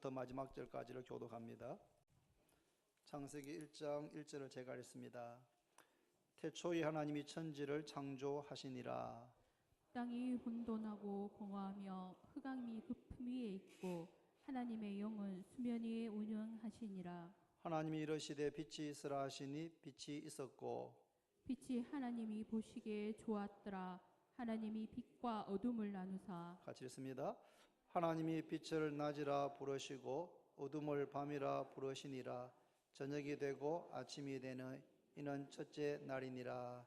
1절부터 마지막 절까지를 교독합니다. 창세기 1장 1절을 제가 읽습니다. 태초에 하나님이 천지를 창조하시니라. 땅이 혼돈하고 공허하며 흑암이 깊음 위에 있고 하나님의 영은 수면 위에 운영하시니라. 하나님이 이르시되 빛이 있으라 하시니 빛이 있었고 빛이 하나님이 보시기에 좋았더라. 하나님이 빛과 어둠을 나누사. 같이 읽습니다. 하나님이 빛을 낮이라 부르시고 어둠을 밤이라 부르시니라. 저녁이 되고 아침이 되는 이는 첫째 날이니라.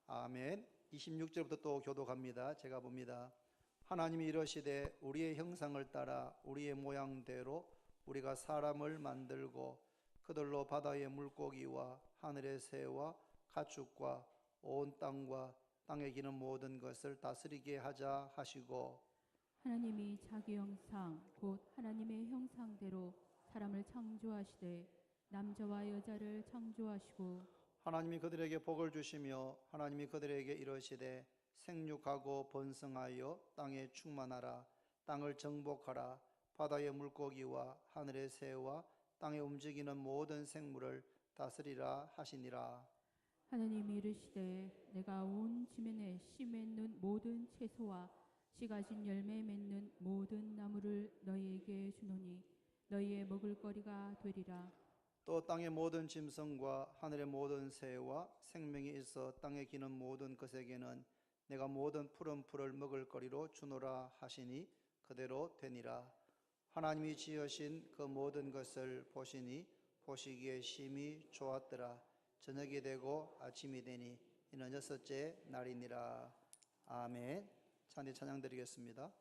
아멘. 26절부터 또 교독합니다. 제가 봅니다. 하나님이 이르시되 우리의 형상을 따라 우리의 모양대로 우리가 사람을 만들고 그들로 바다의 물고기와 하늘의 새와 가축과 온 땅과 땅에 기는 모든 것을 다스리게 하자 하시고 하나님이 자기 형상 곧 하나님의 형상대로 사람을 창조하시되 남자와 여자를 창조하시고 하나님이 그들에게 복을 주시며 하나님이 그들에게 이르시되 생육하고 번성하여 땅에 충만하라. 땅을 정복하라. 바다의 물고기와 하늘의 새와 땅에 움직이는 모든 생물을 다스리라 하시니라. 하나님이 이르시되 내가 온 지면에 씨 맺는 모든 채소와 씨 가진 열매 맺는 모든 나무를 너희에게 주노니 너희의 먹을거리가 되리라. 또 땅의 모든 짐승과 하늘의 모든 새와 생명이 있어 땅에 기는 모든 것에게는 내가 모든 푸른 풀을 먹을 거리로 주노라 하시니 그대로 되니라. 하나님이 지으신 그 모든 것을 보시니 보시기에 심히 좋았더라. 저녁이 되고 아침이 되니 이는 여섯째 날이니라. 아멘. 찬양 찬양드리겠습니다.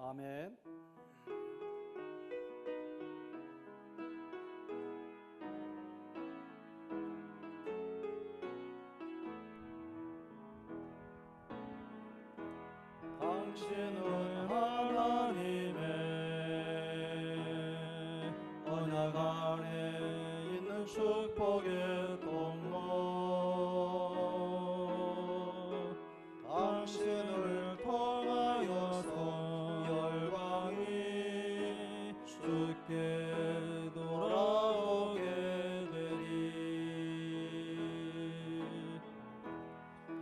아멘. 당신은 하나님의 언약 안에 있는 축복의 통로. 당신을 통하여서 열방이 주께 돌아오게 되리.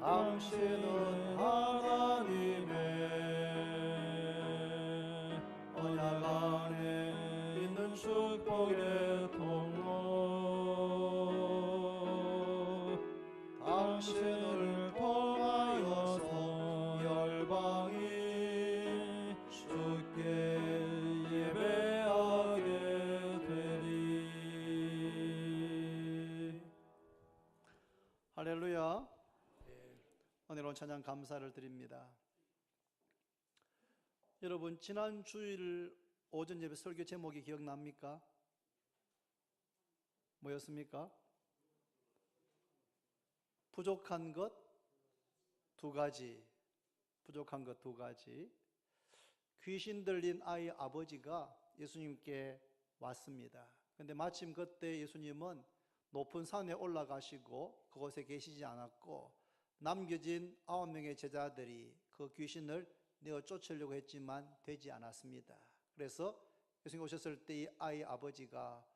당신은 하나님 놀라운 찬양 감사를 드립니다. 여러분, 지난 주일 오전 예배 설교 제목이 기억납니까? 뭐였습니까? 부족한 것 두 가지. 부족한 것 두 가지. 귀신 들린 아이 아버지가 예수님께 왔습니다. 그런데 마침 그때 예수님은 높은 산에 올라가시고 그곳에 계시지 않았고, 남겨진 9명의 제자들이 그 귀신을 내어 쫓으려고 했지만 되지 않았습니다. 그래서 예수님 오셨을 때 이 아이 아버지가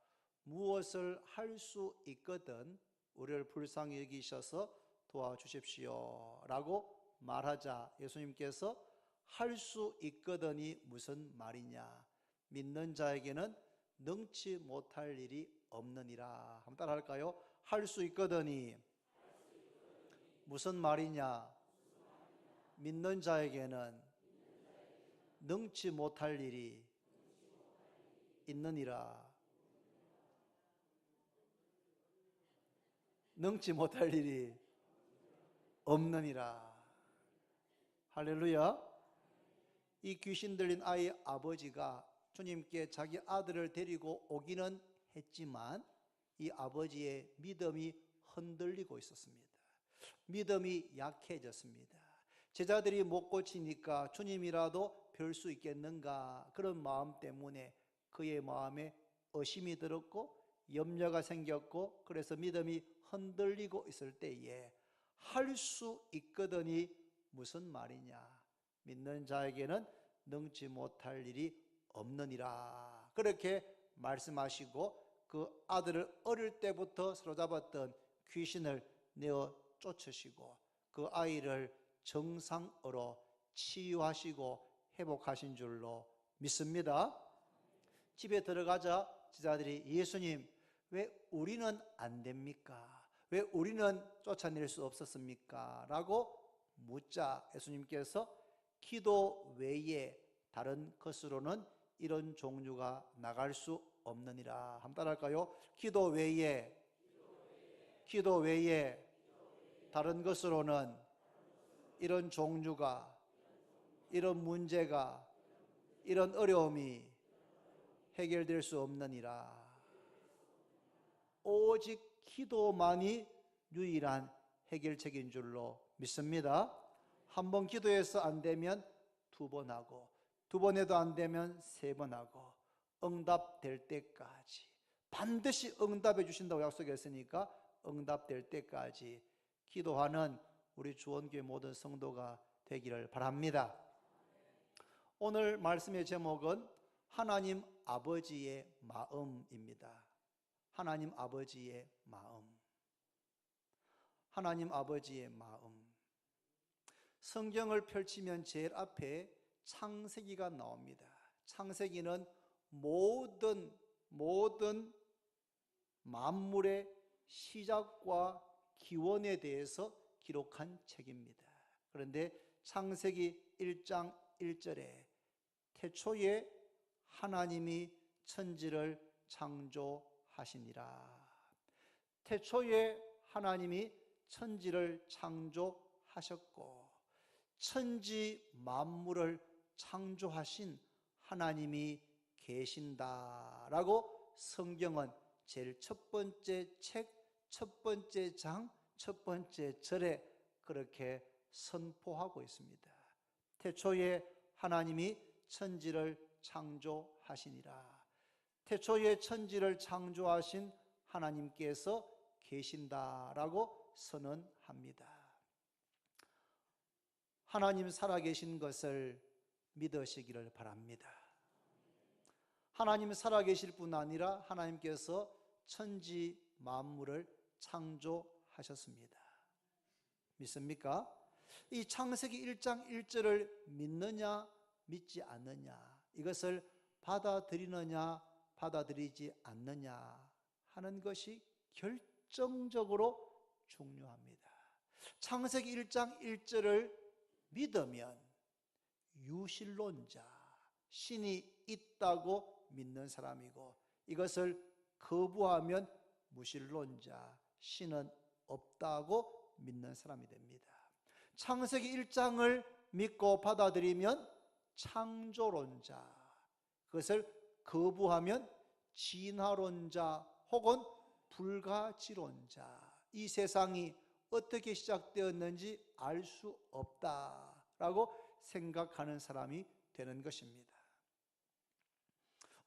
무엇을 할 수 있거든 우리를 불쌍히 여기셔서 도와주십시오 라고 말하자, 예수님께서 할 수 있거든이 무슨 말이냐, 믿는 자에게는 능치 못할 일이 없느니라. 한번 따라 할까요? 할 수 있거든이 무슨 말이냐, 믿는 자에게는 능치 못할 일이 있느니라. 능치 못할 일이 없느니라. 할렐루야. 이 귀신 들린 아이 아버지가 주님께 자기 아들을 데리고 오기는 했지만 이 아버지의 믿음이 흔들리고 있었습니다. 믿음이 약해졌습니다. 제자들이 못 고치니까 주님이라도 별 수 있겠는가, 그런 마음 때문에 그의 마음에 의심이 들었고 염려가 생겼고, 그래서 믿음이 흔들리고 있을 때에 할 수 있거든이 무슨 말이냐, 믿는 자에게는 능치 못할 일이 없느니라. 그렇게 말씀하시고 그 아들을 어릴 때부터 사로잡았던 귀신을 내어 쫓으시고 그 아이를 정상으로 치유하시고 회복하신 줄로 믿습니다. 집에 들어가자 제자들이 예수님, 왜 우리는 안 됩니까? 왜 우리는 쫓아낼 수 없었습니까? 라고 묻자 예수님께서 기도 외에 다른 것으로는 이런 종류가 나갈 수 없느니라. 한번 따라할까요? 기도 외에 다른 것으로는 이런 종류가, 이런 문제가, 이런 어려움이 해결될 수 없느니라. 오직 기도만이 유일한 해결책인 줄로 믿습니다. 한 번 기도해서 안 되면 두 번 하고, 두 번 해도 안 되면 세 번 하고, 응답될 때까지, 반드시 응답해 주신다고 약속했으니까 응답될 때까지 기도하는 우리 주원교회 모든 성도가 되기를 바랍니다. 오늘 말씀의 제목은 하나님 아버지의 마음입니다. 하나님 아버지의 마음. 하나님 아버지의 마음. 성경을 펼치면 제일 앞에 창세기가 나옵니다. 창세기는 모든 만물의 시작과 기원에 대해서 기록한 책입니다. 그런데 창세기 1장 1절에 태초에 하나님이 천지를 창조하시니라. 태초에 하나님이 천지를 창조하셨고 천지 만물을 창조하신 하나님이 계신다라고 성경은 제일 첫 번째 책, 첫 번째 장, 첫 번째 절에 그렇게 선포하고 있습니다. 태초에 하나님이 천지를 창조하시니라. 태초에 천지를 창조하신 하나님께서 계신다라고 선언합니다. 하나님 살아계신 것을 믿으시기를 바랍니다. 하나님 살아계실 뿐 아니라 하나님께서 천지 만물을 창조하셨습니다. 믿습니까? 이 창세기 1장 1절을 믿느냐 믿지 않느냐, 이것을 받아들이느냐 받아들이지 않느냐 하는 것이 결정적으로 중요합니다. 창세기 1장 1절을 믿으면 유실론자, 신이 있다고 믿는 사람이고, 이것을 거부하면 무실론자, 신은 없다고 믿는 사람이 됩니다. 창세기 1장을 믿고 받아들이면 창조론자, 그것을 거부하면 진화론자 혹은 불가지론자, 이 세상이 어떻게 시작되었는지 알 수 없다라고 생각하는 사람이 되는 것입니다.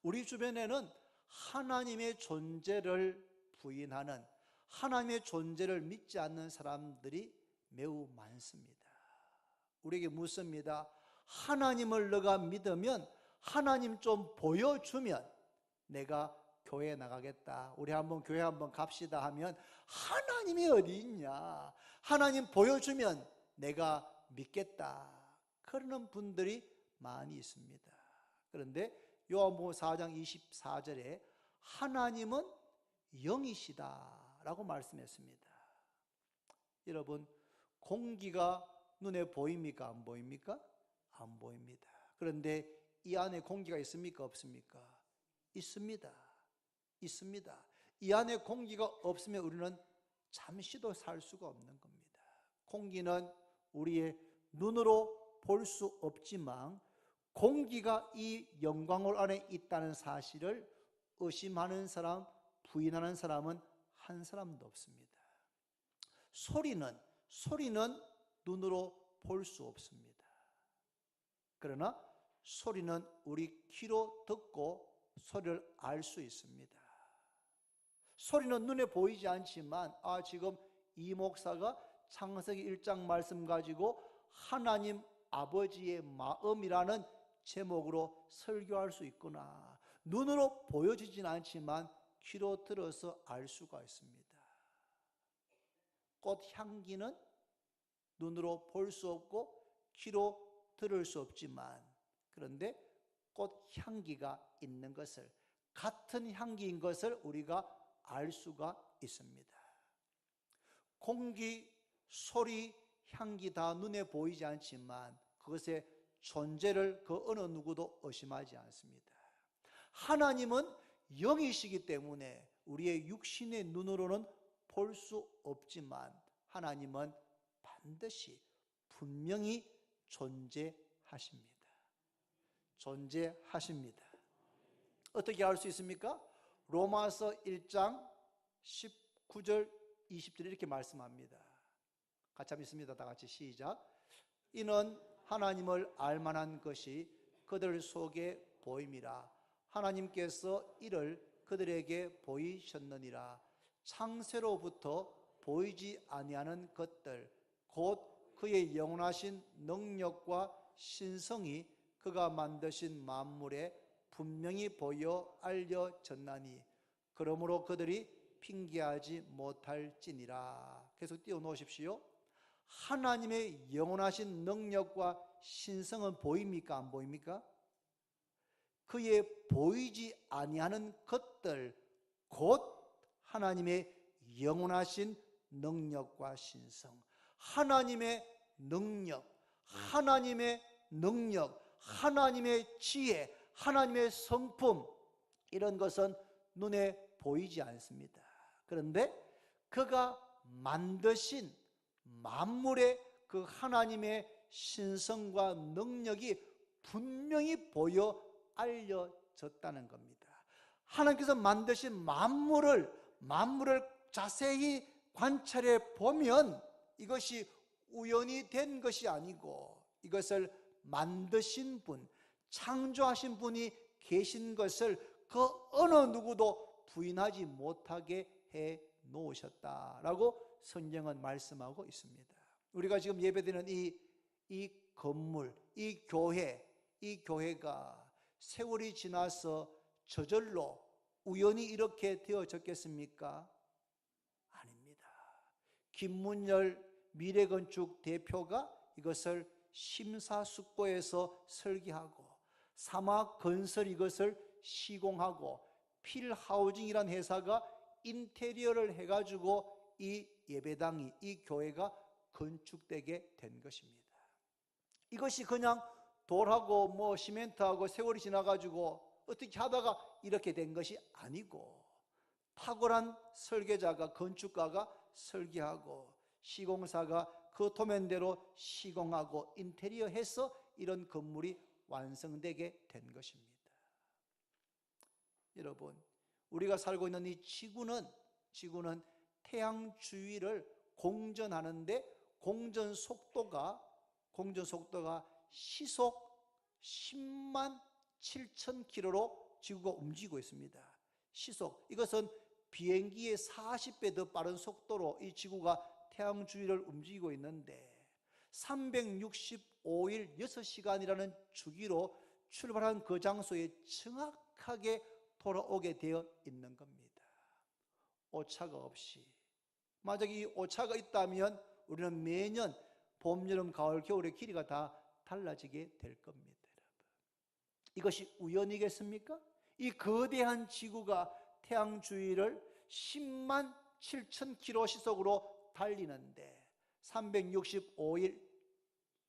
우리 주변에는 하나님의 존재를 부인하는, 하나님의 존재를 믿지 않는 사람들이 매우 많습니다. 우리에게 묻습니다. 하나님을 너가 믿으면, 하나님 좀 보여주면 내가 교회 나가겠다, 우리 한번 교회 한번 갑시다 하면 하나님이 어디 있냐, 하나님 보여주면 내가 믿겠다, 그러는 분들이 많이 있습니다. 그런데 요한복음 4장 24절에 하나님은 영이시다 라고 말씀했습니다. 여러분, 공기가 눈에 보입니까? 안 보입니까? 안 보입니다. 그런데 이 안에 공기가 있습니까? 없습니까? 있습니다. 있습니다. 이 안에 공기가 없으면 우리는 잠시도 살 수가 없는 겁니다. 공기는 우리의 눈으로 볼 수 없지만 공기가 이 영광홀 안에 있다는 사실을 의심하는 사람, 부인하는 사람은 한 사람도 없습니다. 소리는 눈으로 볼 수 없습니다. 그러나 소리는 우리 귀로 듣고 소리를 알 수 있습니다. 소리는 눈에 보이지 않지만 지금 이 목사가 창세기 1장 말씀 가지고 하나님 아버지의 마음이라는 제목으로 설교할 수 있구나, 눈으로 보여지진 않지만 귀로 들어서 알 수가 있습니다. 꽃 향기는 눈으로 볼 수 없고 귀로 들을 수 없지만, 그런데 꽃 향기가 있는 것을, 같은 향기인 것을 우리가 알 수가 있습니다. 공기, 소리, 향기 다 눈에 보이지 않지만 그것의 존재를 그 어느 누구도 의심하지 않습니다. 하나님은 영이시기 때문에 우리의 육신의 눈으로는 볼 수 없지만 하나님은 반드시 분명히 존재하십니다. 존재하십니다. 어떻게 알 수 있습니까? 로마서 1장 19절 20절 이렇게 말씀합니다. 같이 한번 있습니다. 다 같이 시작. 이는 하나님을 알만한 것이 그들 속에 보임이라. 하나님께서 이를 그들에게 보이셨느니라. 창세로부터 보이지 아니하는 것들 곧 그의 영원하신 능력과 신성이 그가 만드신 만물에 분명히 보여 알려졌나니 그러므로 그들이 핑계하지 못할지니라. 계속 띄워놓으십시오. 하나님의 영원하신 능력과 신성은 보입니까? 안 보입니까? 그의 보이지 아니하는 것들 곧 하나님의 영원하신 능력과 신성, 하나님의 능력, 하나님의 지혜, 하나님의 성품, 이런 것은 눈에 보이지 않습니다. 그런데 그가 만드신 만물의 그 하나님의 신성과 능력이 분명히 보여 알려졌다는 겁니다. 하나님께서 만드신 만물을 자세히 관찰해 보면 이것이 우연히 된 것이 아니고 이것을 만드신 분, 창조하신 분이 계신 것을 그 어느 누구도 부인하지 못하게 해 놓으셨다라고 성경은 말씀하고 있습니다. 우리가 지금 예배드리는 이 건물, 이 교회가 세월이 지나서 저절로 우연히 이렇게 되어졌겠습니까? 아닙니다. 김문열 미래건축 대표가 이것을 심사숙고해서 설계하고 사막건설 이것을 시공하고 필하우징이라는 회사가 인테리어를 해가지고 이 예배당이, 이 교회가 건축되게 된 것입니다. 이것이 그냥 돌하고 시멘트하고 세월이 지나가지고 어떻게 하다가 이렇게 된 것이 아니고 탁월한 설계자가, 건축가가 설계하고 시공사가 그 도면대로 시공하고 인테리어 해서 이런 건물이 완성되게 된 것입니다. 여러분, 우리가 살고 있는 이 지구는 태양 주위를 공전하는데 공전 속도가 시속 10만 7천 킬로로 지구가 움직이고 있습니다. 시속, 이것은 비행기의 40배 더 빠른 속도로 이 지구가 태양 주위를 움직이고 있는데 365일 6시간이라는 주기로 출발한 그 장소에 정확하게 돌아오게 되어 있는 겁니다. 오차가 없이. 만약 이 오차가 있다면 우리는 매년 봄, 여름, 가을, 겨울의 길이가 다 달라지게 될 겁니다. 이것이 우연이겠습니까? 이 거대한 지구가 태양 주위를 10만 7천 킬로 시속으로 달리는데 365일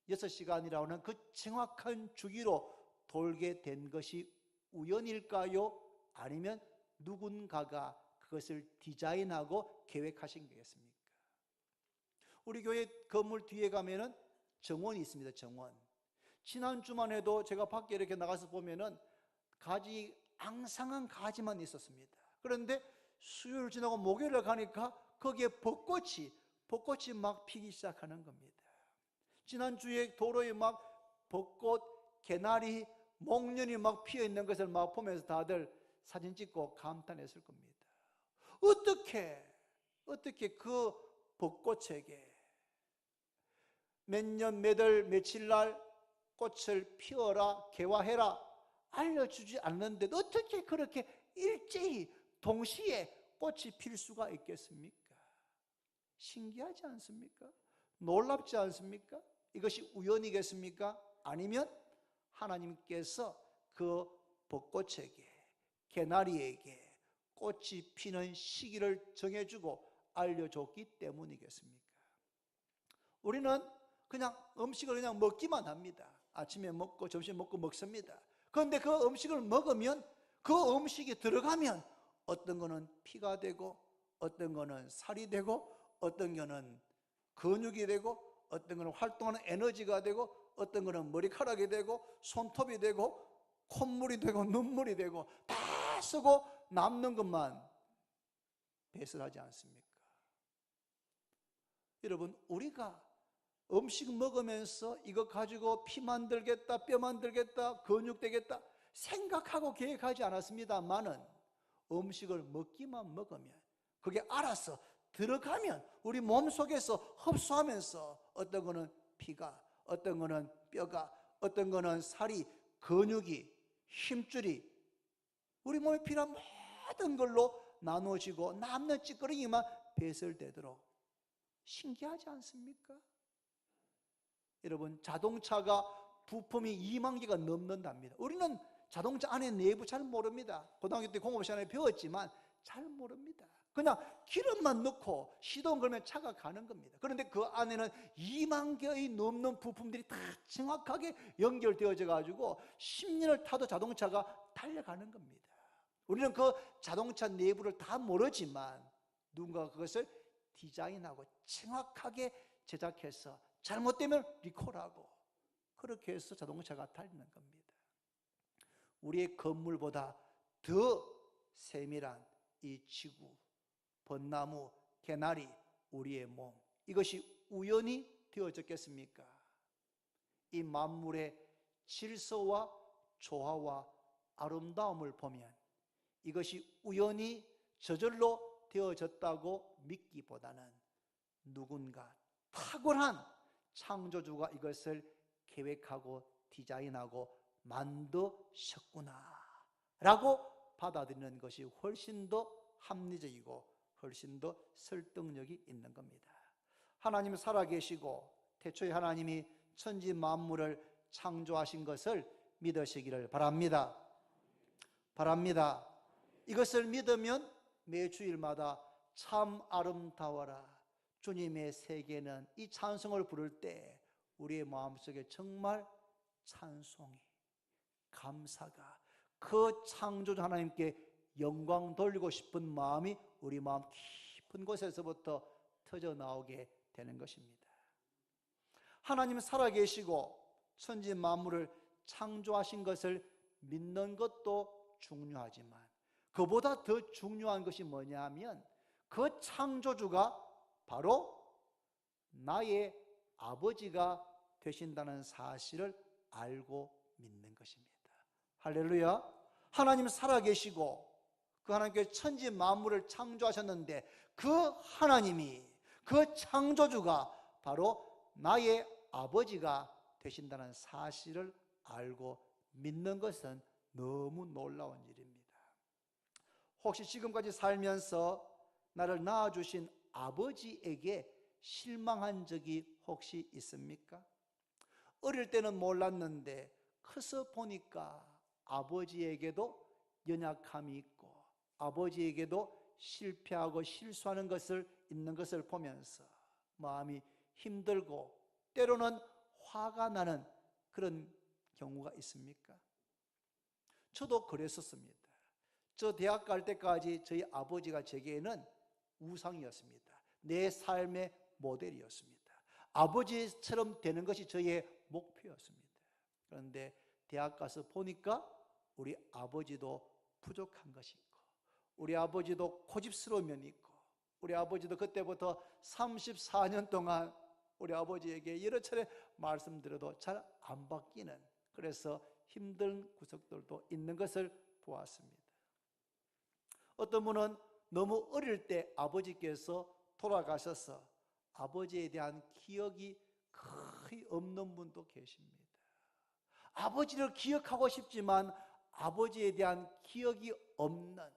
6시간이라고 하는 그 정확한 주기로 돌게 된 것이 우연일까요? 아니면 누군가가 그것을 디자인하고 계획하신 거겠습니까? 우리 교회 건물 뒤에 가면은 정원이 있습니다. 정원. 지난 주만 해도 제가 밖에 이렇게 나가서 보면은 가지, 앙상한 가지만 있었습니다. 그런데 수요일 지나고 목요일에 가니까 거기에 벚꽃이 막 피기 시작하는 겁니다. 지난주에 도로에 막 벚꽃, 개나리, 목련이 막 피어 있는 것을 막 보면서 다들 사진 찍고 감탄했을 겁니다. 어떻게 그 벚꽃에게 몇 년, 몇 월, 며칠 날 꽃을 피워라, 개화해라 알려주지 않는데 어떻게 그렇게 일제히 동시에 꽃이 필 수가 있겠습니까? 신기하지 않습니까? 놀랍지 않습니까? 이것이 우연이겠습니까? 아니면 하나님께서 그 벚꽃에게, 개나리에게 꽃이 피는 시기를 정해주고 알려줬기 때문이겠습니까? 우리는 그냥 음식을 그냥 먹기만 합니다. 아침에 먹고 점심 먹고 먹습니다. 그런데 그 음식을 먹으면 그 음식이 들어가면 어떤 거는 피가 되고 어떤 거는 살이 되고 어떤 거는 근육이 되고 어떤 거는 활동하는 에너지가 되고 어떤 거는 머리카락이 되고 손톱이 되고 콧물이 되고 눈물이 되고 다 쓰고 남는 것만 배설하지 않습니까? 여러분, 우리가 음식 먹으면서 이거 가지고 피 만들겠다, 뼈 만들겠다, 근육 되겠다 생각하고 계획하지 않았습니다만은 음식을 먹기만 먹으면 그게 알아서 들어가면 우리 몸속에서 흡수하면서 어떤 거는 피가, 어떤 거는 뼈가, 어떤 거는 살이, 근육이, 힘줄이 우리 몸에 필요한 모든 걸로 나누어지고 남는 찌꺼기만 배설되도록 신기하지 않습니까? 여러분, 자동차가 부품이 2만 개가 넘는답니다. 우리는 자동차 안에 내부 잘 모릅니다. 고등학교 때 공업 시간에 배웠지만 잘 모릅니다. 그냥 기름만 넣고 시동 걸면 차가 가는 겁니다. 그런데 그 안에는 2만 개의 넘는 부품들이 다 정확하게 연결되어져 가지고 10년을 타도 자동차가 달려가는 겁니다. 우리는 그 자동차 내부를 다 모르지만 누군가가 그것을 디자인하고 정확하게 제작해서 잘못되면 리콜하고 그렇게 해서 자동차가 달리는 겁니다. 우리의 건물보다 더 세밀한 이 지구, 벚나무, 개나리, 우리의 몸, 이것이 우연히 되어졌겠습니까? 이 만물의 질서와 조화와 아름다움을 보면 이것이 우연히 저절로 되어졌다고 믿기보다는 누군가 탁월한 창조주가 이것을 계획하고 디자인하고 만드셨구나 라고 받아들이는 것이 훨씬 더 합리적이고 훨씬 더 설득력이 있는 겁니다. 하나님은 살아계시고 태초에 하나님이 천지 만물을 창조하신 것을 믿으시기를 바랍니다. 이것을 믿으면 매 주일마다 참 아름다워라 주님의 세계는 이 찬송을 부를 때 우리의 마음속에 정말 찬송이, 감사가, 그 창조주 하나님께 영광 돌리고 싶은 마음이 우리 마음 깊은 곳에서부터 터져 나오게 되는 것입니다. 하나님 살아계시고 천지 만물을 창조하신 것을 믿는 것도 중요하지만 그보다 더 중요한 것이 뭐냐면 그 창조주가 바로 나의 아버지가 되신다는 사실을 알고 믿는 것입니다. 할렐루야. 하나님 살아계시고 그 하나님께서 천지 만물을 창조하셨는데 그 하나님이, 그 창조주가 바로 나의 아버지가 되신다는 사실을 알고 믿는 것은 너무 놀라운 일입니다. 혹시 지금까지 살면서 나를 낳아주신 아버지에게 실망한 적이 혹시 있습니까? 어릴 때는 몰랐는데 커서 보니까 아버지에게도 연약함이 있고 아버지에게도 실패하고 실수하는 것을 있는 것을 보면서 마음이 힘들고 때로는 화가 나는 그런 경우가 있습니까? 저도 그랬었습니다. 저 대학 갈 때까지 저희 아버지가 제게는 우상이었습니다. 내 삶의 모델이었습니다. 아버지처럼 되는 것이 저의 목표였습니다. 그런데 대학 가서 보니까 우리 아버지도 부족한 것이 있고 우리 아버지도 고집스러운 면이 있고 우리 아버지도 그때부터 34년 동안 우리 아버지에게 여러 차례 말씀드려도 잘 안 바뀌는, 그래서 힘든 구석들도 있는 것을 보았습니다. 어떤 분은 너무 어릴 때 아버지께서 돌아가셔서 아버지에 대한 기억이 거의 없는 분도 계십니다. 아버지를 기억하고 싶지만 아버지에 대한 기억이 없는,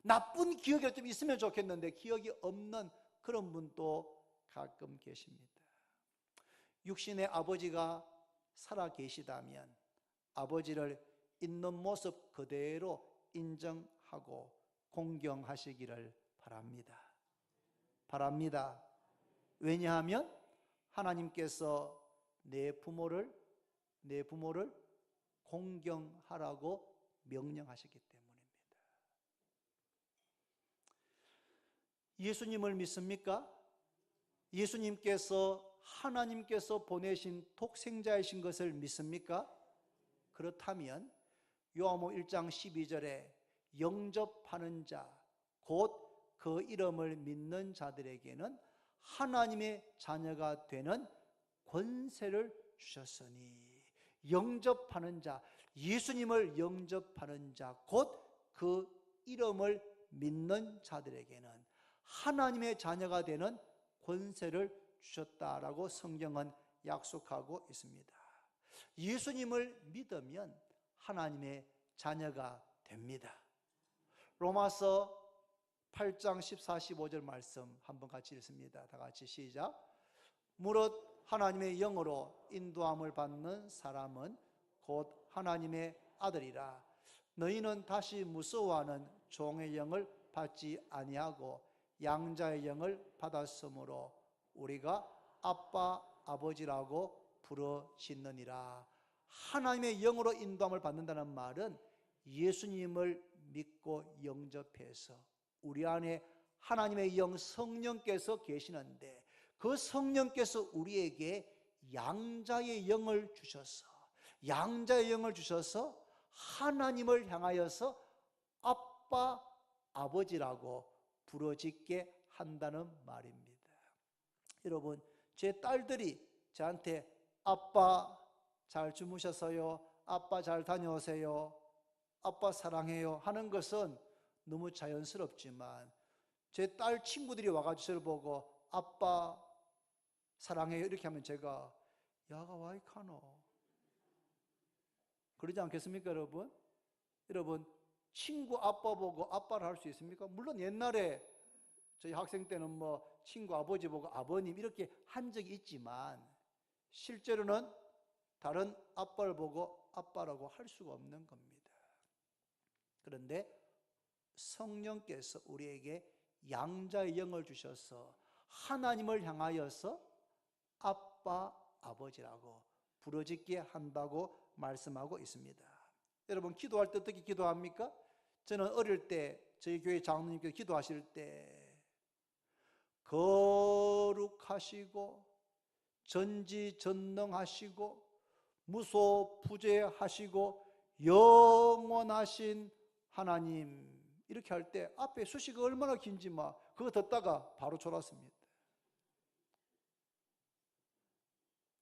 나쁜 기억이 좀 있으면 좋겠는데 기억이 없는 그런 분도 가끔 계십니다. 육신의 아버지가 살아 계시다면 아버지를 있는 모습 그대로 인정하고 공경하시기를 바랍니다. 왜냐하면 하나님께서 내 부모를 공경하라고 명령하셨기 때문입니다. 예수님을 믿습니까? 예수님께서 하나님께서 보내신 독생자이신 것을 믿습니까? 그렇다면 요한복음 1장 12절에 영접하는 자, 곧 그 이름을 믿는 자들에게는 하나님의 자녀가 되는 권세를 주셨으니, 영접하는 자, 예수님을 영접하는 자, 곧 그 이름을 믿는 자들에게는 하나님의 자녀가 되는 권세를 주셨다라고 성경은 약속하고 있습니다. 예수님을 믿으면 하나님의 자녀가 됩니다. 로마서 8장 14, 15절 말씀 한번 같이 읽습니다. 다 같이 시작. 무릇 하나님의 영으로 인도함을 받는 사람은 곧 하나님의 아들이라. 너희는 다시 무서워하는 종의 영을 받지 아니하고 양자의 영을 받았으므로 우리가 아빠 아버지라고 부르짖느니라. 하나님의 영으로 인도함을 받는다는 말은 예수님을 믿고 영접해서 우리 안에 하나님의 영 성령께서 계시는데 그 성령께서 우리에게 양자의 영을 주셔서 하나님을 향하여서 아빠 아버지라고 부르짖게 한다는 말입니다. 여러분, 제 딸들이 저한테 아빠 잘 주무셨어요, 아빠 잘 다녀오세요, 아빠 사랑해요 하는 것은 너무 자연스럽지만 제 딸 친구들이 와가지고 저를 보고 아빠 사랑해요 이렇게 하면 제가 야가 와이 카노 그러지 않겠습니까? 여러분 친구 아빠 보고 아빠를 할 수 있습니까? 물론 옛날에 저희 학생 때는 뭐 친구 아버지 보고 아버님 이렇게 한 적이 있지만 실제로는 다른 아빠를 보고 아빠라고 할 수가 없는 겁니다. 그런데 성령께서 우리에게 양자의 영을 주셔서 하나님을 향하여서 아빠 아버지라고 부르짖게 한다고 말씀하고 있습니다. 여러분, 기도할 때 어떻게 기도합니까? 저는 어릴 때 저희 교회 장로님께서 기도하실 때 거룩하시고 전지전능하시고 무소부재하시고 영원하신 하나님, 이렇게 할 때 앞에 수식어가 얼마나 긴지 그거 듣다가 바로 졸았습니다.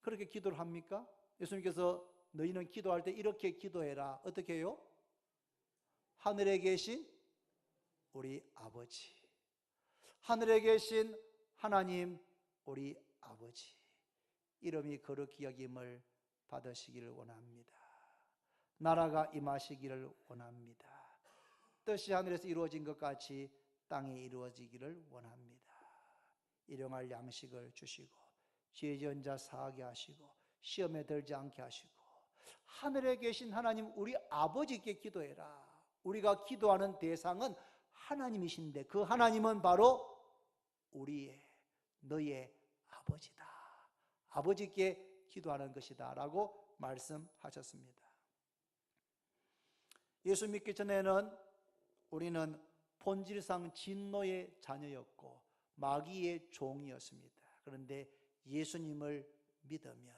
그렇게 기도를 합니까? 예수님께서 너희는 기도할 때 이렇게 기도해라. 어떻게 해요? 하늘에 계신 우리 아버지, 하늘에 계신 하나님 우리 아버지, 이름이 거룩히 여김을 받으시기를 원합니다. 나라가 임하시기를 원합니다. 뜻이 하늘에서 이루어진 것 같이 땅에 이루어지기를 원합니다. 일용할 양식을 주시고 죄 지은 자 사하게 하시고 시험에 들지 않게 하시고, 하늘에 계신 하나님 우리 아버지께 기도해라. 우리가 기도하는 대상은 하나님이신데 그 하나님은 바로 우리의, 너의 아버지다. 아버지께 기도하는 것이다 라고 말씀하셨습니다. 예수 믿기 전에는 우리는 본질상 진노의 자녀였고 마귀의 종이었습니다. 그런데 예수님을 믿으면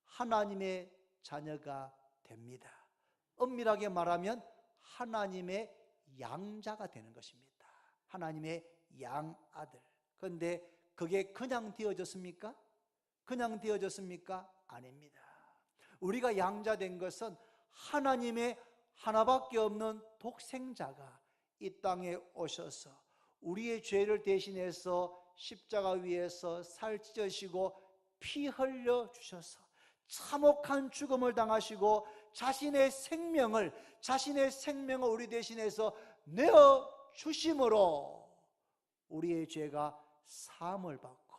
하나님의 자녀가 됩니다. 엄밀하게 말하면 하나님의 양자가 되는 것입니다. 하나님의 양아들. 그런데 그게 그냥 되어졌습니까? 그냥 되어졌습니까? 아닙니다. 우리가 양자된 것은 하나님의 하나밖에 없는 독생자가 이 땅에 오셔서 우리의 죄를 대신해서 십자가 위에서 살 찢으시고 피 흘려 주셔서 참혹한 죽음을 당하시고 자신의 생명을 우리 대신해서 내어 주심으로 우리의 죄가 사함을 받고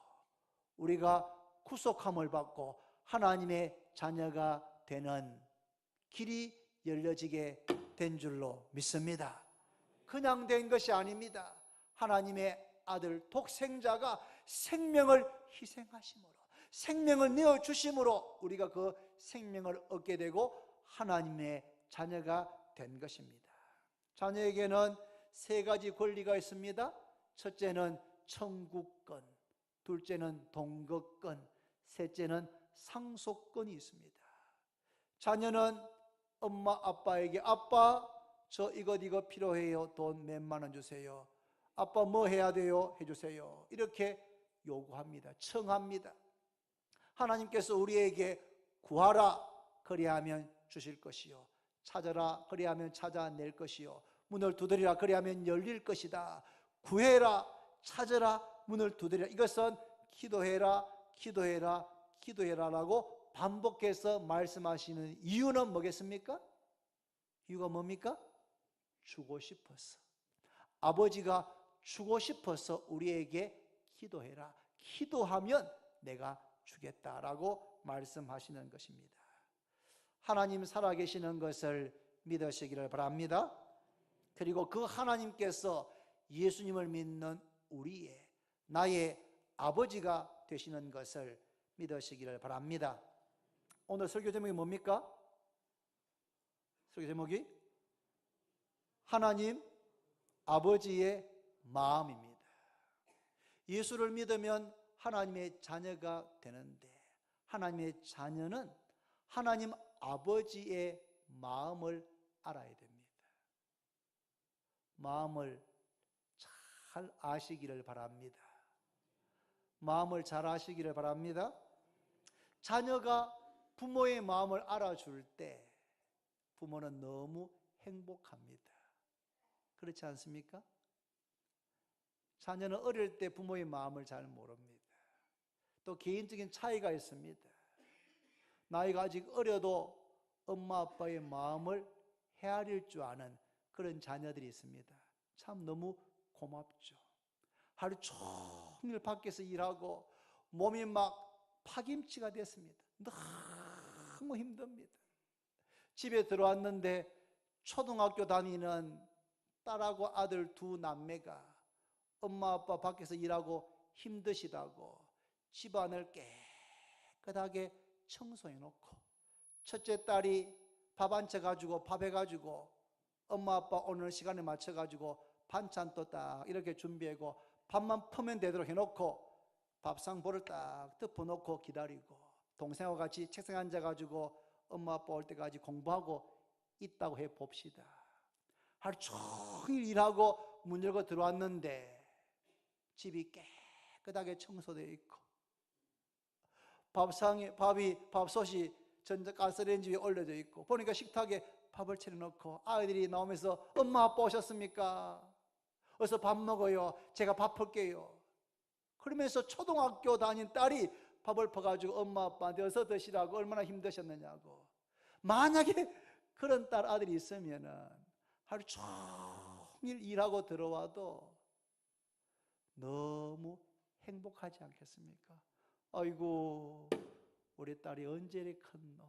우리가 구속함을 받고 하나님의 자녀가 되는 길이 열려지게 된 줄로 믿습니다. 그냥 된 것이 아닙니다. 하나님의 아들 독생자가 생명을 희생하심으로, 생명을 내어주심으로 우리가 그 생명을 얻게 되고 하나님의 자녀가 된 것입니다. 자녀에게는 세 가지 권리가 있습니다. 첫째는 천국권, 둘째는 동거권, 셋째는 상속권이 있습니다. 자녀는 엄마 아빠에게 아빠 저 이것 필요해요. 돈 몇만 원 주세요. 아빠 뭐 해야 돼요? 해주세요. 이렇게 요구합니다. 청합니다. 하나님께서 우리에게 구하라 그리하면 주실 것이요, 찾아라 그리하면 찾아낼 것이요, 문을 두드리라 그리하면 열릴 것이다. 구해라, 찾아라, 문을 두드리라. 이것은 기도해라, 기도해라, 기도해라라고 반복해서 말씀하시는 이유는 뭐겠습니까? 이유가 뭡니까? 주고 싶어서. 아버지가 주고 싶어서 우리에게 기도해라, 기도하면 내가 주겠다라고 말씀하시는 것입니다. 하나님 살아계시는 것을 믿으시기를 바랍니다. 그리고 그 하나님께서 예수님을 믿는 우리의, 나의 아버지가 되시는 것을 믿으시기를 바랍니다. 오늘 설교 제목이 뭡니까? 설교 제목이 하나님 아버지의 마음입니다. 예수를 믿으면 하나님의 자녀가 되는데 하나님의 자녀는 하나님 아버지의 마음을 알아야 됩니다. 마음을 잘 아시기를 바랍니다. 마음을 잘 아시기를 바랍니다. 자녀가 부모의 마음을 알아줄 때 부모는 너무 행복합니다. 그렇지 않습니까? 자녀는 어릴 때 부모의 마음을 잘 모릅니다. 또 개인적인 차이가 있습니다. 나이가 아직 어려도 엄마 아빠의 마음을 헤아릴 줄 아는 그런 자녀들이 있습니다. 참 너무 고맙죠. 하루 종일 밖에서 일하고 몸이 막 파김치가 됐습니다. 너무 힘듭니다. 집에 들어왔는데 초등학교 다니는 딸하고 아들 두 남매가 엄마 아빠 밖에서 일하고 힘드시다고 집안을 깨끗하게 청소해 놓고, 첫째 딸이 밥 안 쳐가지고 밥 해가지고 엄마 아빠 오늘 시간에 맞춰가지고 반찬 또 딱 이렇게 준비하고 밥만 퍼면 되도록 해놓고 밥상볼을 딱 덮어놓고 기다리고 동생하고 같이 책상에 앉아가지고 엄마 아빠 올 때까지 공부하고 있다고 해봅시다. 하루 종일 일하고 문 열고 들어왔는데 집이 깨끗하게 청소되어 있고 밥솥이 가스레인지 위에 올려져 있고 보니까 식탁에 밥을 차려놓고 아이들이 나오면서 엄마 아빠 오셨습니까? 어서 밥 먹어요. 제가 밥 할게요. 그러면서 초등학교 다닌 딸이 밥을 퍼가지고 엄마 아빠한테 어서 드시라고 얼마나 힘드셨느냐고. 만약에 그런 딸 아들이 있으면은 하루 종일 일하고 들어와도 너무 행복하지 않겠습니까? 아이고 우리 딸이 언제 이렇게 컸노?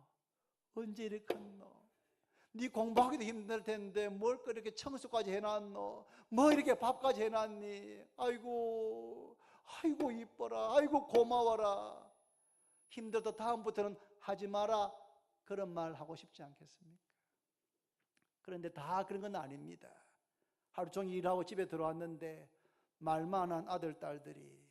언제 이렇게 컸노? 네 공부하기도 힘들 텐데 뭘 그렇게 청소까지 해놨노? 뭐 이렇게 밥까지 해놨니? 아이고 이뻐라. 아이고 고마워라. 힘들다 다음부터는 하지 마라. 그런 말 하고 싶지 않겠습니까? 그런데 다 그런 건 아닙니다. 하루 종일 일하고 집에 들어왔는데 말만한 아들 딸들이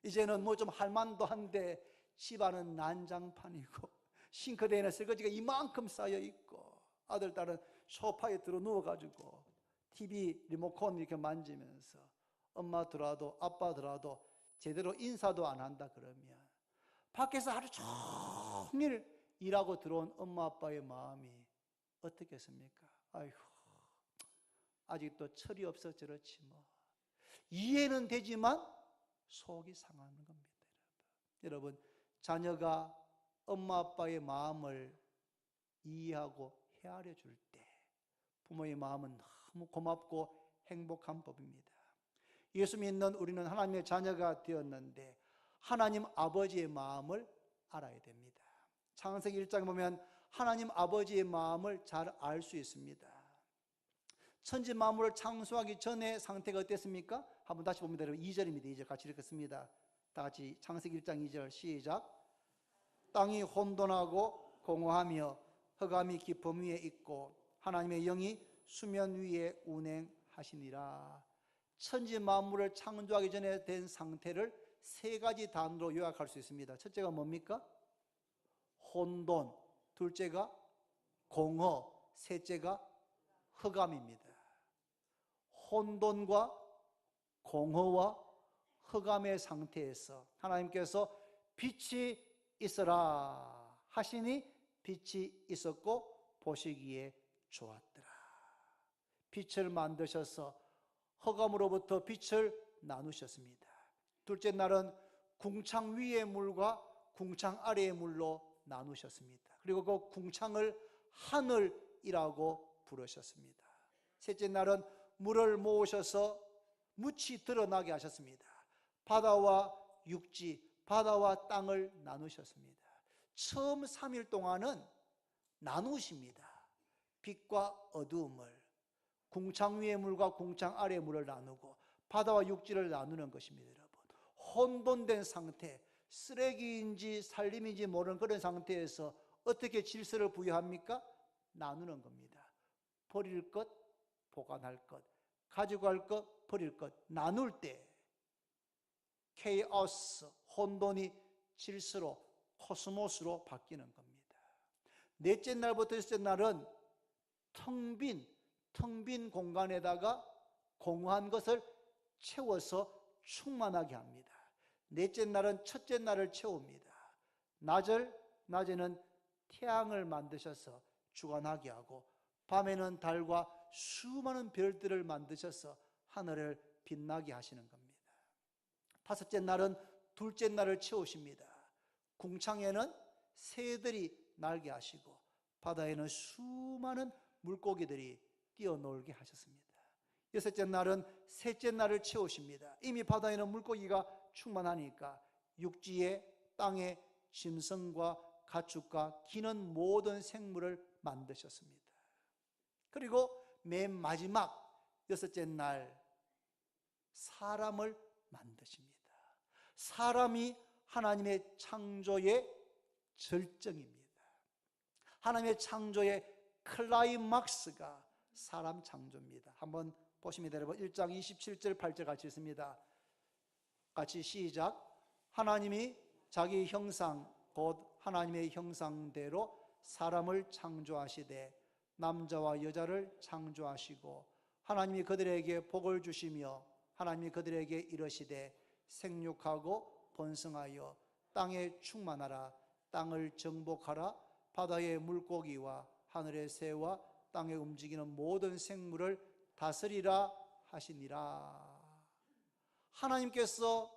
이제는 뭐 좀 할만도 한데 집안은 난장판이고 싱크대에는 설거지가 이만큼 쌓여 있고 아들 딸은 소파에 들어 누워가지고 TV 리모컨 이렇게 만지면서 엄마 들어와도 아빠 들어와도 제대로 인사도 안 한다 그러면 밖에서 하루 종일 일하고 들어온 엄마 아빠의 마음이 어떻겠습니까? 아이고 아직도 철이 없어 저렇지 뭐. 이해는 되지만 속이 상하는 겁니다. 여러분 자녀가 엄마 아빠의 마음을 이해하고 헤아려 줄 때 부모의 마음은 너무 고맙고 행복한 법입니다. 예수 믿는 우리는 하나님의 자녀가 되었는데 하나님 아버지의 마음을 알아야 됩니다. 창세기 1장에 보면 하나님 아버지의 마음을 잘 알 수 있습니다. 천지 만물을 창조하기 전의 상태가 어땠습니까? 한번 다시 봅니다. 2절입니다. 2절 같이 읽겠습니다. 다 같이 창세기 1장 2절 시작. 땅이 혼돈하고 공허하며 흑암이 깊음 위에 있고 하나님의 영이 수면 위에 운행하시니라. 천지 만물을 창조하기 전에 된 상태를 세 가지 단어로 요약할 수 있습니다. 첫째가 뭡니까? 혼돈, 둘째가 공허, 셋째가 흑암입니다. 혼돈과 공허와 흑암의 상태에서 하나님께서 빛이 있어라 하시니 빛이 있었고 보시기에 좋았더라. 빛을 만드셔서 흑암으로부터 빛을 나누셨습니다. 둘째 날은 궁창 위의 물과 궁창 아래의 물로 나누셨습니다. 그리고 그 궁창을 하늘이라고 부르셨습니다. 셋째 날은 물을 모으셔서 묻이 드러나게 하셨습니다. 바다와 육지, 바다와 땅을 나누셨습니다. 처음 3일 동안은 나누십니다. 빛과 어두움을, 궁창 위의 물과 궁창 아래의 물을 나누고 바다와 육지를 나누는 것입니다. 여러분, 혼돈된 상태, 쓰레기인지 살림인지 모르는 그런 상태에서 어떻게 질서를 부여합니까? 나누는 겁니다. 버릴 것, 보관할 것, 가지고 갈 것, 버릴 것, 나눌 때 케이오스, 혼돈이 질서로, 코스모스로 바뀌는 겁니다. 넷째 날부터 여섯째 날은 텅 빈 공간에다가 공허한 것을 채워서 충만하게 합니다. 넷째 날은 첫째 날을 채웁니다. 낮에는 태양을 만드셔서 주관하게 하고 밤에는 달과 수많은 별들을 만드셔서 하늘을 빛나게 하시는 겁니다. 다섯째 날은 둘째 날을 채우십니다. 궁창에는 새들이 날게 하시고 바다에는 수많은 물고기들이 뛰어놀게 하셨습니다. 여섯째 날은 셋째 날을 채우십니다. 이미 바다에는 물고기가 충만하니까 육지에 땅에 짐승과 가축과 기는 모든 생물을 만드셨습니다. 그리고 맨 마지막 여섯째 날 사람을 만드십니다. 사람이 하나님의 창조의 절정입니다. 하나님의 창조의 클라이막스가 사람 창조입니다. 한번 보십니다. 여러분 1장 27절 8절 같이 읽습니다. 같이 시작. 하나님이 자기 형상 곧 하나님의 형상대로 사람을 창조하시되 남자와 여자를 창조하시고 하나님이 그들에게 복을 주시며 하나님이 그들에게 이르시되 생육하고 번성하여 땅에 충만하라. 땅을 정복하라. 바다의 물고기와 하늘의 새와 땅에 움직이는 모든 생물을 다스리라 하시니라. 하나님께서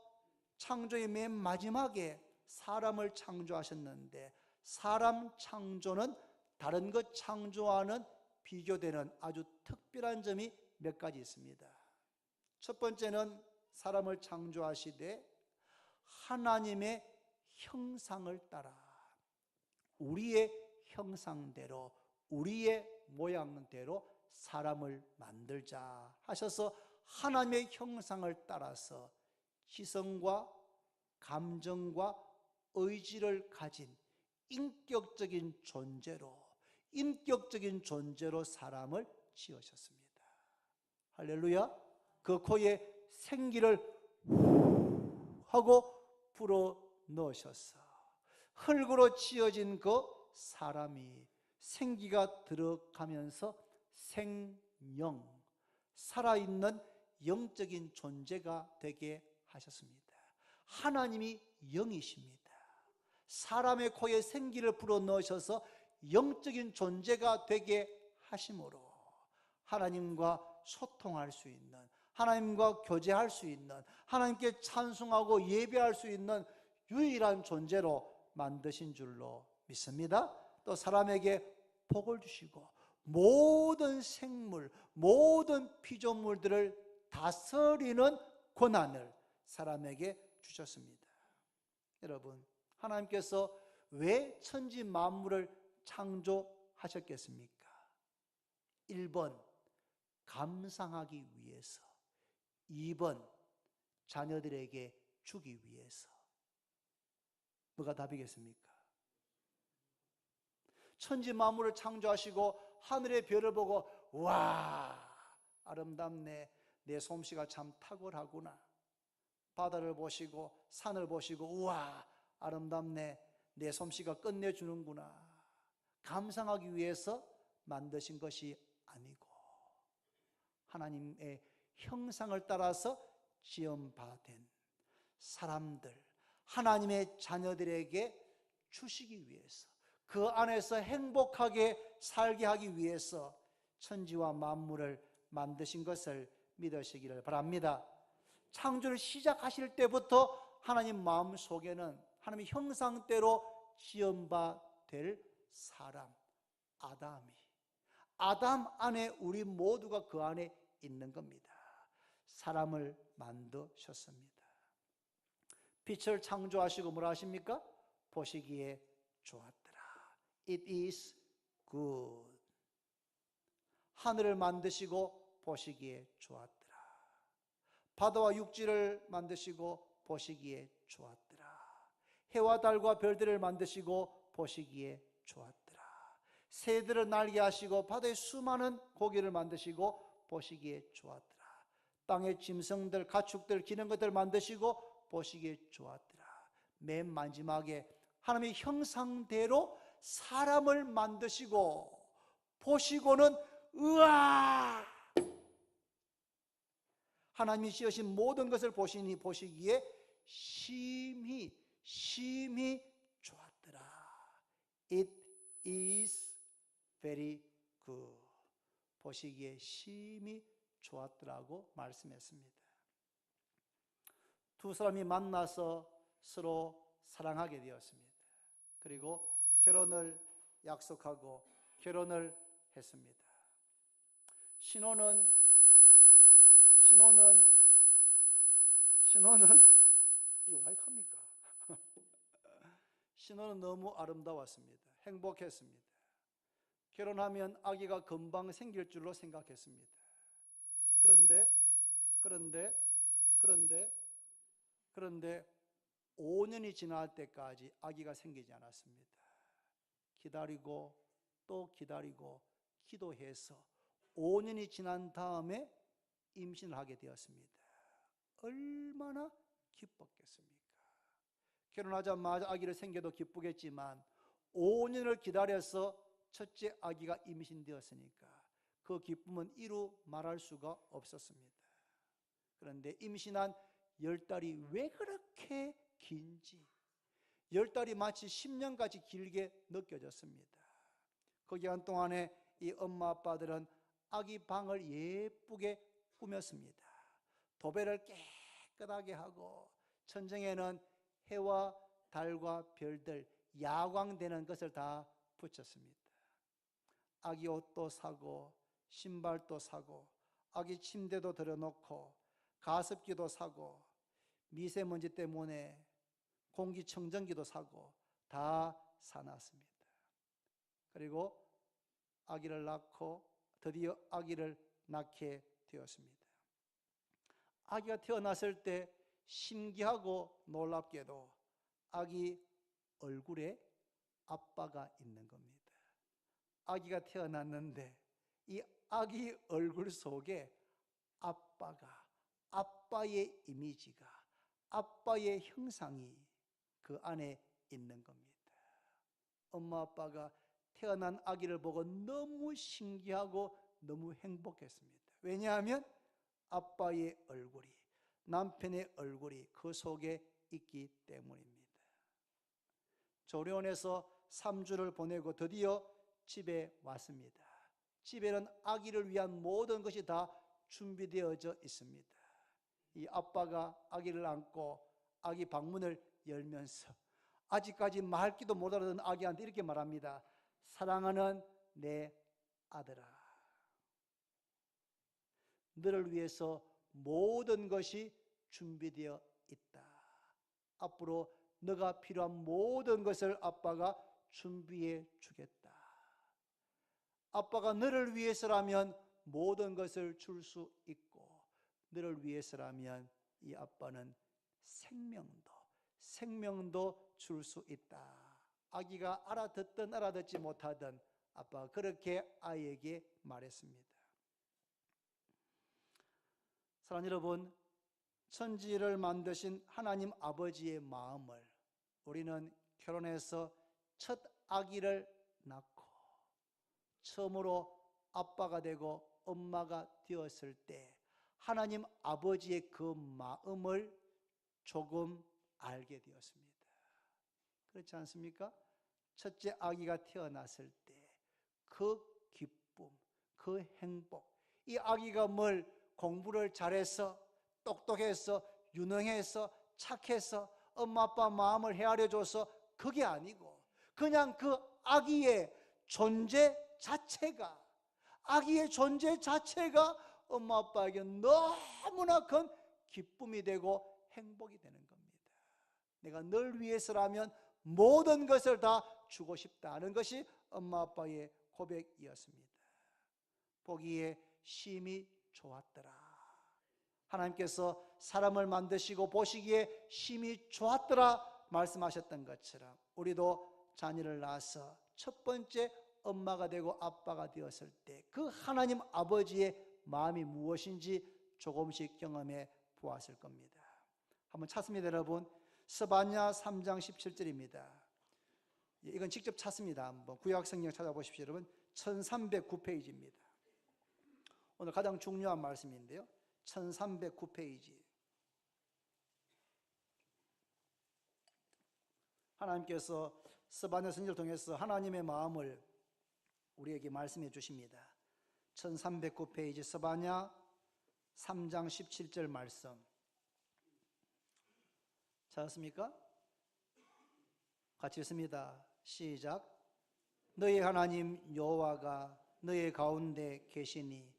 창조의 맨 마지막에 사람을 창조하셨는데 사람 창조는 다른 것 창조와는 비교되는 아주 특별한 점이 몇 가지 있습니다. 첫 번째는 사람을 창조하시되 하나님의 형상을 따라 우리의 형상대로 우리의 모양대로 사람을 만들자 하셔서 하나님의 형상을 따라서 지성과 감정과 의지를 가진 인격적인 존재로 사람을 지으셨습니다. 할렐루야. 그 코에 생기를 하고 불어 넣으셔서 흙으로 지어진 그 사람이 생기가 들어가면서 생영, 살아있는 영적인 존재가 되게 하셨습니다. 하나님이 영이십니다. 사람의 코에 생기를 불어 넣으셔서 영적인 존재가 되게 하심으로 하나님과 소통할 수 있는, 하나님과 교제할 수 있는, 하나님께 찬송하고 예배할 수 있는 유일한 존재로 만드신 줄로 믿습니다. 또 사람에게 복을 주시고 모든 생물, 모든 피조물들을 다스리는 권한을 사람에게 주셨습니다. 여러분, 하나님께서 왜 천지 만물을 창조하셨겠습니까? 1번, 감상하기 위해서. 2번, 자녀들에게 주기 위해서. 뭐가 답이겠습니까? 천지 만물을 창조하시고 하늘의 별을 보고 와, 아름답네, 내 솜씨가 참 탁월하구나. 바다를 보시고 산을 보시고 우와, 아름답네, 내 솜씨가 끝내주는구나. 감상하기 위해서 만드신 것이 아니고 하나님의 형상을 따라서 지음받은 사람들, 하나님의 자녀들에게 주시기 위해서, 그 안에서 행복하게 살게 하기 위해서 천지와 만물을 만드신 것을 믿으시기를 바랍니다. 창조를 시작하실 때부터 하나님 마음속에는 하나님의 형상대로 지음받을 사람, 아담 안에 우리 모두가 그 안에 있는 겁니다. 사람을 만드셨습니다. 빛을 창조하시고 뭐라 하십니까? 보시기에 좋았더라. It is good. 하늘을 만드시고 보시기에 좋았더라. 바다와 육지를 만드시고 보시기에 좋았더라. 해와 달과 별들을 만드시고 보시기에 좋았더라. 새들을 날게 하시고 바다의 수많은 고기를 만드시고 보시기에 좋았더라. 땅의 짐승들, 가축들, 기는 것들 만드시고 보시기에 좋았더라. 맨 마지막에 하나님의 형상대로 사람을 만드시고 보시고는 으아! 하나님이 지으신 모든 것을 보시기에 심히 좋았더라. It is very good. 보시기에 심히 좋았더라고 말씀했습니다. 두 사람이 만나서 서로 사랑하게 되었습니다. 그리고 결혼을 약속하고 결혼을 했습니다. 신혼은 이거 왜 합니까? 신혼은 너무 아름다웠습니다. 행복했습니다. 결혼하면 아기가 금방 생길 줄로 생각했습니다. 그런데 5년이 지날 때까지 아기가 생기지 않았습니다. 기다리고 또 기다리고 기도해서 5년이 지난 다음에 임신을 하게 되었습니다. 얼마나 기뻤겠습니까? 결혼하자마자 아기를 생겨도 기쁘겠지만 5년을 기다려서 첫째 아기가 임신되었으니까 그 기쁨은 이루 말할 수가 없었습니다. 그런데 임신한 10달이 왜 그렇게 긴지, 10달이 마치 10년까지 길게 느껴졌습니다. 그 기간 동안에 이 엄마 아빠들은 아기 방을 예쁘게 꾸몄습니다. 도배를 깨끗하게 하고 천정에는 해와 달과 별들, 야광되는 것을 다 붙였습니다. 아기 옷도 사고 신발도 사고 아기 침대도 들여놓고 가습기도 사고 미세먼지 때문에 공기청정기도 사고 다 사놨습니다. 그리고 아기를 낳고 드디어 아기를 낳게 되었습니다. 아기가 태어났을 때 신기하고 놀랍게도 아기 얼굴에 아빠가 있는 겁니다. 아기가 태어났는데 이 아기 얼굴 속에 아빠가, 아빠의 이미지가, 아빠의 형상이 그 안에 있는 겁니다. 엄마 아빠가 태어난 아기를 보고 너무 신기하고 너무 행복했습니다. 왜냐하면 아빠의 얼굴이, 남편의 얼굴이 그 속에 있기 때문입니다. 조련에서 3주를 보내고 드디어 집에 왔습니다. 집에는 아기를 위한 모든 것이 다 준비되어져 있습니다. 이 아빠가 아기를 안고 아기 방문을 열면서 아직까지 말귀도 못 알아듣는 아기한테 이렇게 말합니다. 사랑하는 내 아들아, 너를 위해서 모든 것이 준비되어 있다. 앞으로 너가 필요한 모든 것을 아빠가 준비해 주겠다. 아빠가 너를 위해서라면 모든 것을 줄 수 있고, 너를 위해서라면 이 아빠는 생명도 줄 수 있다. 아기가 알아듣든 알아듣지 못하든 아빠가 그렇게 아이에게 말했습니다. 사랑하는 여러분, 천지를 만드신 하나님 아버지의 마음을 우리는 결혼해서 첫 아기를 낳고 처음으로 아빠가 되고 엄마가 되었을 때 하나님 아버지의 그 마음을 조금 알게 되었습니다. 그렇지 않습니까? 첫째 아기가 태어났을 때 그 기쁨, 그 행복, 이 아기가 뭘 공부를 잘해서 똑똑해서 유능해서 착해서 엄마 아빠 마음을 헤아려줘서 그게 아니고 그냥 그 아기의 존재 자체가, 아기의 존재 자체가 엄마 아빠에게 너무나 큰 기쁨이 되고 행복이 되는 겁니다. 내가 널 위해서라면 모든 것을 다 주고 싶다는 것이 엄마 아빠의 고백이었습니다. 보기에 심히 좋았더라. 하나님께서 사람을 만드시고 보시기에 심히 좋았더라 말씀하셨던 것처럼 우리도 자녀를 낳아서 첫 번째 엄마가 되고 아빠가 되었을 때 그 하나님 아버지의 마음이 무엇인지 조금씩 경험해 보았을 겁니다. 한번 찾습니다. 여러분, 스바냐 3장 17절입니다. 이건 직접 찾습니다. 한번 구약성경 찾아보십시오. 여러분, 1309페이지입니다. 오늘 가장 중요한 말씀인데요, 1309페이지. 하나님께서 스바냐 선지자를 통해서 하나님의 마음을 우리에게 말씀해 주십니다. 1309페이지 스바냐 3장 17절 말씀 찾았습니까? 같이 읽습니다. 시작. 너희 하나님 여호와가 너희 가운데 계시니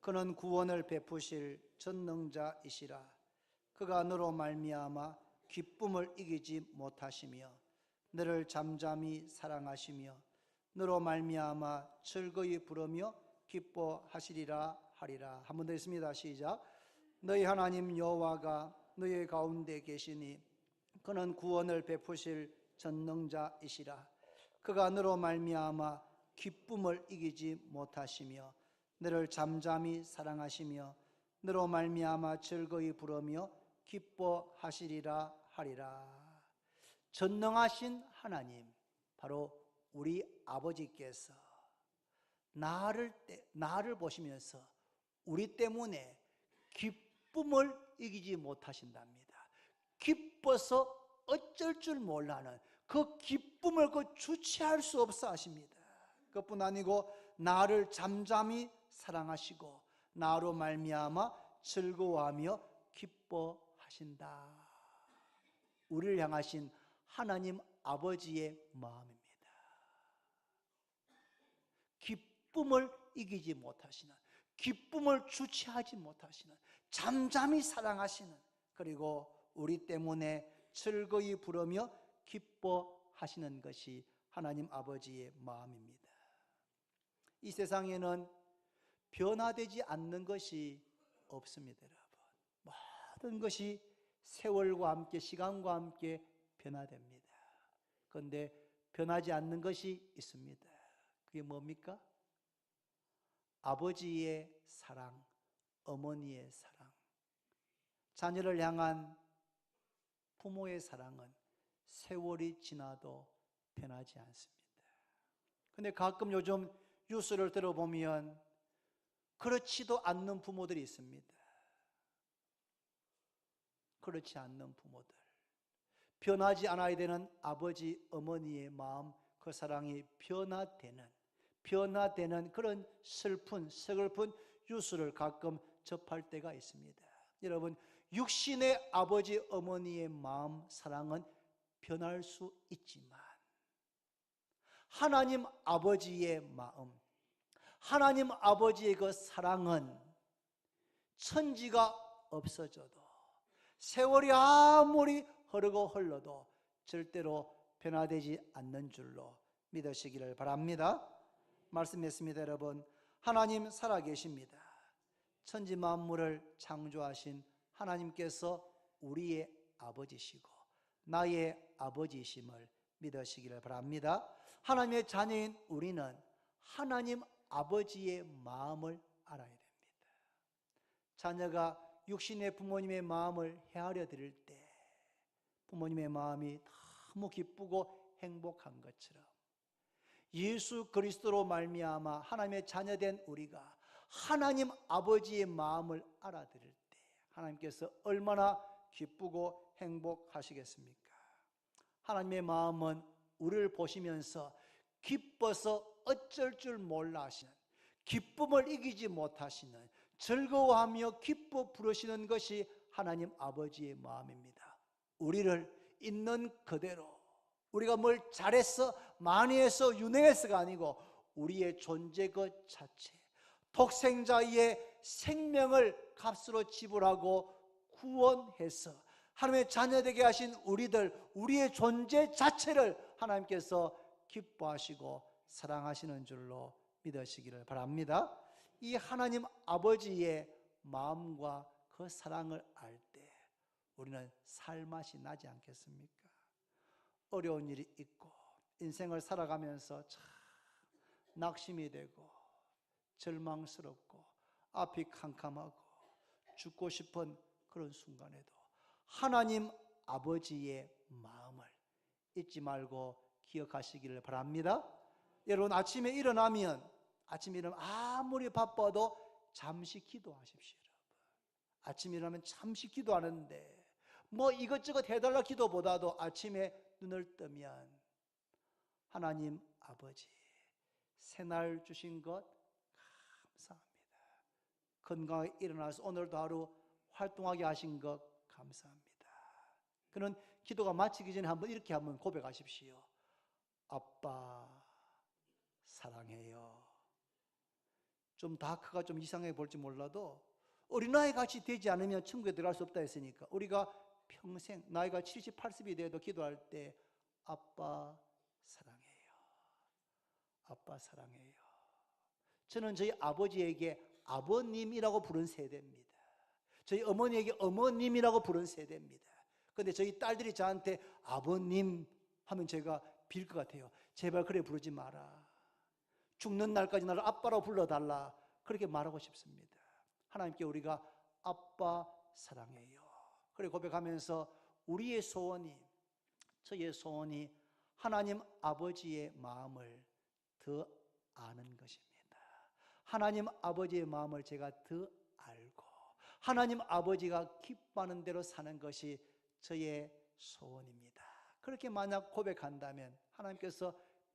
그는 구원을 베푸실 전능자이시라. 그가 너로 말미암아 기쁨을 이기지 못하시며 너를 잠잠히 사랑하시며 너로 말미암아 즐거이 부르며 기뻐하시리라 하리라. 한 번 더 있습니다. 시작. 너희 하나님 여호와가 너희 가운데 계시니 그는 구원을 베푸실 전능자이시라. 그가 너로 말미암아 기쁨을 이기지 못하시며 너를 잠잠히 사랑하시며 너로 말미암아 즐거이 부르며 기뻐하시리라 하리라. 전능하신 하나님, 바로 우리 아버지께서 나를 보시면서 우리 때문에 기쁨을 이기지 못하신답니다. 기뻐서 어쩔 줄 몰라는 그 기쁨을 주체할 수 없어 하십니다. 그뿐 아니고 나를 잠잠히 사랑하시고 나로 말미암아 즐거워하며 기뻐하신다. 우리를 향하신 하나님 아버지의 마음입니다. 기쁨을 이기지 못하시는, 기쁨을 주체하지 못하시는, 잠잠히 사랑하시는, 그리고 우리 때문에 즐거이 부르며 기뻐하시는 것이 하나님 아버지의 마음입니다. 이 세상에는 변화되지 않는 것이 없습니다, 여러분. 모든 것이 세월과 함께, 시간과 함께 변화됩니다. 그런데 변하지 않는 것이 있습니다. 그게 뭡니까? 아버지의 사랑, 어머니의 사랑, 자녀를 향한 부모의 사랑은 세월이 지나도 변하지 않습니다. 그런데 가끔 요즘 뉴스를 들어보면 그렇지도 않는 부모들이 있습니다. 그렇지 않는 부모들, 변하지 않아야 되는 아버지, 어머니의 마음, 그 사랑이 변화되는 그런 슬픈, 서글픈 뉴스를 가끔 접할 때가 있습니다. 여러분, 육신의 아버지, 어머니의 마음, 사랑은 변할 수 있지만 하나님 아버지의 마음, 하나님 아버지의 그 사랑은 천지가 없어져도, 세월이 아무리 흐르고 흘러도 절대로 변화되지 않는 줄로 믿으시기를 바랍니다. 말씀했습니다, 여러분. 하나님 살아계십니다. 천지 만물을 창조하신 하나님께서 우리의 아버지시고 나의 아버지심을 믿으시기를 바랍니다. 하나님의 자녀인 우리는 하나님 아버지의 마음을 알아야 됩니다. 자녀가 육신의 부모님의 마음을 헤아려 드릴 때 부모님의 마음이 너무 기쁘고 행복한 것처럼 예수 그리스도로 말미암아 하나님의 자녀된 우리가 하나님 아버지의 마음을 알아들을 때 하나님께서 얼마나 기쁘고 행복하시겠습니까? 하나님의 마음은 우리를 보시면서 기뻐서 어쩔 줄 몰라 하시는, 기쁨을 이기지 못하시는, 즐거워하며 기뻐 부르시는 것이 하나님 아버지의 마음입니다. 우리를 있는 그대로, 우리가 뭘 잘했어, 많이 해서, 유능해서가 아니고 우리의 존재 그 자체, 독생자의 생명을 값으로 지불하고 구원해서 하나님의 자녀되게 하신 우리의 존재 자체를 하나님께서 기뻐하시고 사랑하시는 줄로 믿으시기를 바랍니다. 이 하나님 아버지의 마음과 그 사랑을 알 때 우리는 살맛이 나지 않겠습니까? 어려운 일이 있고 인생을 살아가면서 참 낙심이 되고 절망스럽고 앞이 캄캄하고 죽고 싶은 그런 순간에도 하나님 아버지의 마음을 잊지 말고 기억하시기를 바랍니다. 여러분, 아침에 일어나면 아무리 바빠도 잠시 기도하십시오. 여러분, 아침에 일어나면 잠시 기도하는데 뭐 이것저것 해달라 기도보다도 아침에 눈을 뜨면 하나님 아버지, 새날 주신 것 감사합니다. 건강하게 일어나서 오늘도 하루 활동하게 하신 것 감사합니다. 그는 기도가 마치기 전에 이렇게 한번 고백하십시오. 아빠 사랑해요. 좀 다크가 좀 이상하게 볼지 몰라도 어린아이 같이 되지 않으면 천국에 들어갈 수 없다 했으니까 우리가 평생 나이가 70, 80이 돼도 기도할 때 아빠 사랑해요. 아빠 사랑해요. 저는 저희 아버지에게 아버님이라고 부른 세대입니다. 저희 어머니에게 어머님이라고 부른 세대입니다. 그런데 저희 딸들이 저한테 아버님 하면 제가 빌 것 같아요. 제발 그래 부르지 마라. 죽는 날까지 나를 아빠라고 불러달라. 그렇게 말하고 싶습니다. 하나님께 우리가 아빠 사랑해요. 그리고 고백하면서 우리의 소원이, 저의 소원이 하나님 아버지의 마음을 더 아는 것입니다. 하나님 아버지의 마음을 제가 더 알고 하나님 아버지가 기뻐하는 대로 사는 것이 저의 소원입니다. 그렇게 만약 고백한다면 하나님께서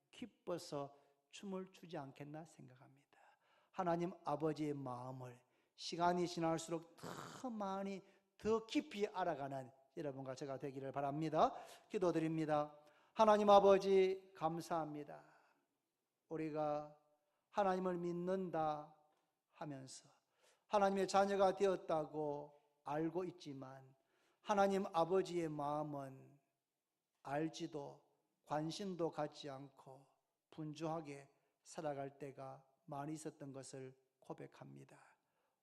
기뻐서 춤을 추지 않겠나 생각합니다. 하나님 아버지의 마음을 시간이 지날수록 더 많이 더 깊이 알아가는 여러분과 제가 되기를 바랍니다. 기도드립니다. 하나님 아버지 감사합니다. 우리가 하나님을 믿는다 하면서 하나님의 자녀가 되었다고 알고 있지만 하나님 아버지의 마음은 알지도 관심도 갖지 않고 분주하게 살아갈 때가 많이 있었던 것을 고백합니다.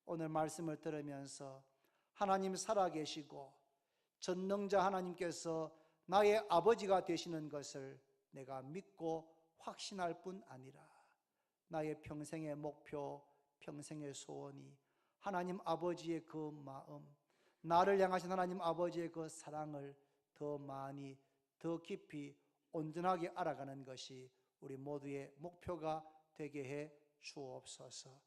오늘 말씀을 들으면서 하나님 살아계시고 전능자 하나님께서 나의 아버지가 되시는 것을 내가 믿고 확신할 뿐 아니라 나의 평생의 목표, 평생의 소원이 하나님 아버지의 그 마음, 나를 향하신 하나님 아버지의 그 사랑을 더 많이, 더 깊이 온전하게 알아가는 것이 우리 모두의 목표가 되게 해 주옵소서.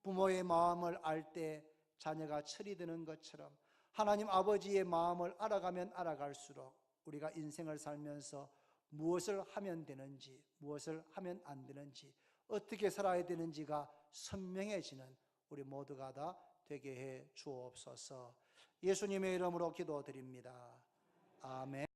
부모의 마음을 알 때 자녀가 철이 드는 것처럼 하나님 아버지의 마음을 알아가면 알아갈수록 우리가 인생을 살면서 무엇을 하면 되는지, 무엇을 하면 안 되는지, 어떻게 살아야 되는지가 선명해지는 우리 모두가 다 되게 해 주옵소서. 예수님의 이름으로 기도드립니다. 아멘.